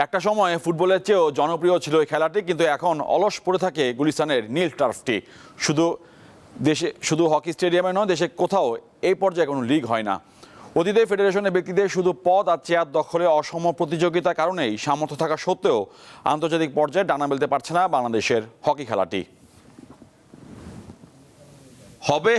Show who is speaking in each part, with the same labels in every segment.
Speaker 1: একটা সময় ফুটবলের চেয়েও জনপ্রিয় ছিল এই খেলাটি, কিন্তু এখন অলস পড়ে থাকে গুলিস্তানের নীল টার্ফটি। শুধু হকি স্টেডিয়ামে নয়, দেশে কোথাও এই পর্যায়ে কোনো লিগ হয় না। অতীতে ফেডারেশনের ব্যক্তিদের শুধু পদ আর চেয়ার দখলে অসম প্রতিযোগিতার কারণেই সামর্থ্য থাকা সত্ত্বেও আন্তর্জাতিক পর্যায়ে ডানা মেলতে পারছে না বাংলাদেশের হকি খেলাটি।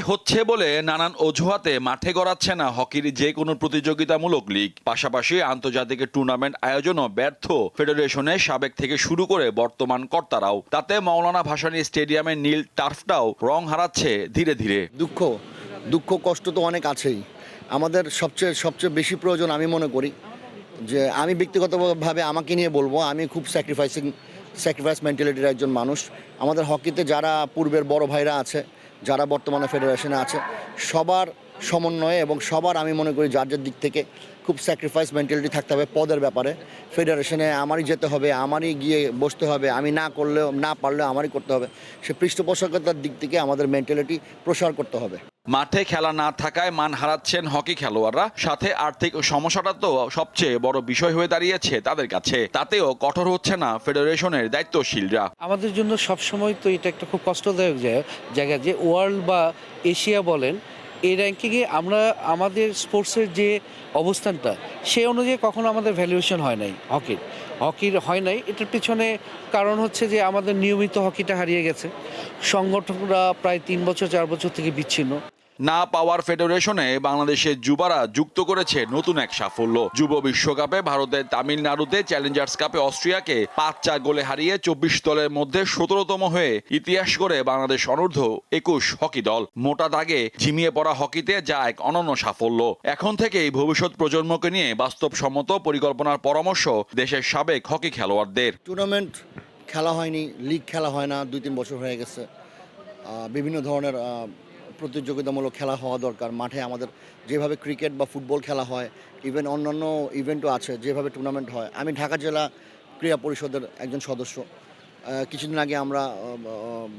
Speaker 1: হচ্ছে বলে নানান অজুহাতে মাঠে গড়াচ্ছে না হকির যে কোনো প্রতিযোগিতামূলক লিগ। পাশাপাশি আন্তর্জাতিক টুর্নামেন্ট আয়োজনও ব্যর্থ ফেডারেশনের সাবেক থেকে শুরু করে বর্তমান কর্তারাও। তাতে মাওলানা ভাসানী স্টেডিয়ামের নীল টার্ফটাও রং হারাচ্ছে ধীরে ধীরে।
Speaker 2: দুঃখ কষ্ট তো অনেক আছেই। আমাদের সবচেয়ে বেশি প্রয়োজন আমি মনে করি যে, আমি ব্যক্তিগতভাবে আমাকে নিয়ে বলবো, আমি খুব স্যাক্রিফাইস মেন্টালিটির একজন মানুষ। আমাদের হকিতে যারা পূর্বের বড় ভাইরা আছে, যারা বর্তমানে ফেডারেশনে আছে, সবার সমন্বয়ে এবং সবার আমি মনে করি যার দিক থেকে খুব স্যাক্রিফাইস মেন্টালিটি থাকতে হবে পদের ব্যাপারে। ফেডারেশনে আমারই যেতে হবে, আমারই গিয়ে বসতে হবে, আমি না পারলেও আমারই করতে হবে। সে পৃষ্ঠপোষকতার দিক থেকে আমাদের মেন্টালিটি প্রসার করতে হবে।
Speaker 1: মাঠে খেলা না থাকায় মান হারাচ্ছেন হকি খেলোয়াড়রা, সাথে আর্থিক সমস্যাটা তো সবচেয়ে বড় বিষয় হয়ে দাঁড়িয়েছে তাদের কাছে। তাতেও কঠোর হচ্ছে না ফেডারেশনের দায়িত্বশীলরা।
Speaker 3: আমাদের জন্য সবসময় তো এটা একটা খুব কষ্টদায়ক জায়গা যে ওয়ার্ল্ড বা এশিয়া বলেন, এই র্যাঙ্কিংয়ে আমরা আমাদের স্পোর্টসের যে অবস্থানটা সেই অনুযায়ী কখনো আমাদের ভ্যালুয়েশন হয় নাই হকির হয় নাই। এটার পিছনে কারণ হচ্ছে যে আমাদের নিয়মিত হকিটা হারিয়ে গেছে। সংগঠনরা প্রায় 3-4 বছর থেকে বিচ্ছিন্ন।
Speaker 1: না পাওয়ার ফেডারেশনে বাংলাদেশের যুবারা যুক্ত করেছে নতুন এক সাফল্য। যুব বিশ্বকাপে ভারতের তামিলনাড়ুতে, চ্যালেঞ্জার্স কাপে অস্ট্রিয়াকে 5-4 গোলে হারিয়ে 24 দলের মধ্যে 17তম হয়ে ইতিহাস করে বাংলাদেশ অনূর্ধ্ব 21 হকি দল। মোটা দাগে ঝিমিয়ে পড়া হকিতে যা এক অনন্য সাফল্য। এখন থেকেই ভবিষ্যৎ প্রজন্মকে নিয়ে বাস্তবসম্মত পরিকল্পনার পরামর্শ দেশের সাবেক হকি খেলোয়াড়দের।
Speaker 2: টুর্নামেন্ট খেলা হয়নি, লিগ খেলা হয় না, 2-3 বছর হয়ে গেছে। বিভিন্ন ধরনের প্রতিযোগিতামূলক খেলা হওয়া দরকার। মাঠে আমাদের যেভাবে ক্রিকেট বা ফুটবল খেলা হয়, ইভেন অন্যান্য ইভেন্টও আছে, যেভাবে টুর্নামেন্ট হয়। আমি ঢাকা জেলা ক্রীড়া পরিষদের একজন সদস্য। কিছুদিন আগে আমরা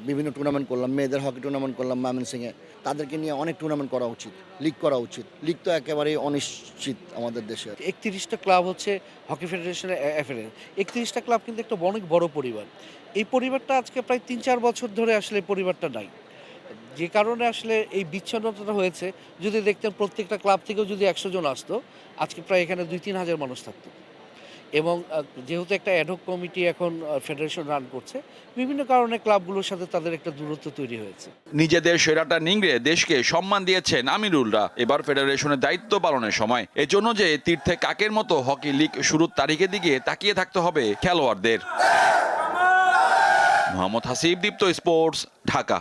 Speaker 2: বিভিন্ন টুর্নামেন্ট করলাম, মেয়েদের হকি টুর্নামেন্ট করলাম ময়মনসিংহে। তাদেরকে নিয়ে অনেক টুর্নামেন্ট করা উচিত, লিগ করা উচিত। লিগ তো একেবারেই অনিশ্চিত আমাদের দেশে।
Speaker 3: 31টা ক্লাব হচ্ছে হকি ফেডারেশনের অ্যাফিলিয়েট। 31টা ক্লাব কিন্তু একটা অনেক বড় পরিবার। এই পরিবারটা আজকে প্রায় 3-4 বছর ধরে আসলে পরিবারটা নাই, যে কারণে আসলে এই বিচ্ছিন্নতাটা হয়েছে। যদি দেখতেন প্রত্যেকটা ক্লাব থেকেও যদি 100 জন আসতো, আজকে প্রায় এখানে 2-3 হাজার মানুষ থাকতো। এবং যেহেতু একটা অ্যাডহক কমিটি এখন ফেডারেশন রান করছে, বিভিন্ন কারণে ক্লাবগুলোর সাথে তাদের একটা দূরত্ব তৈরি হয়েছে।
Speaker 1: নিজেদের সেরাটা নিংড়ে দেশকে সম্মান দিয়েছেন আমিরুলরা। এবার ফেডারেশনের দায়িত্ব পালনের সময়। এজন্য যে তীর্থে কাকের মতো হকি লিগ শুরুর তারিখের দিকে তাকিয়ে থাকতে হবে খেলোয়াড়দের। মোহাম্মদ হাসিব, দীপ্ত স্পোর্টস, ঢাকা।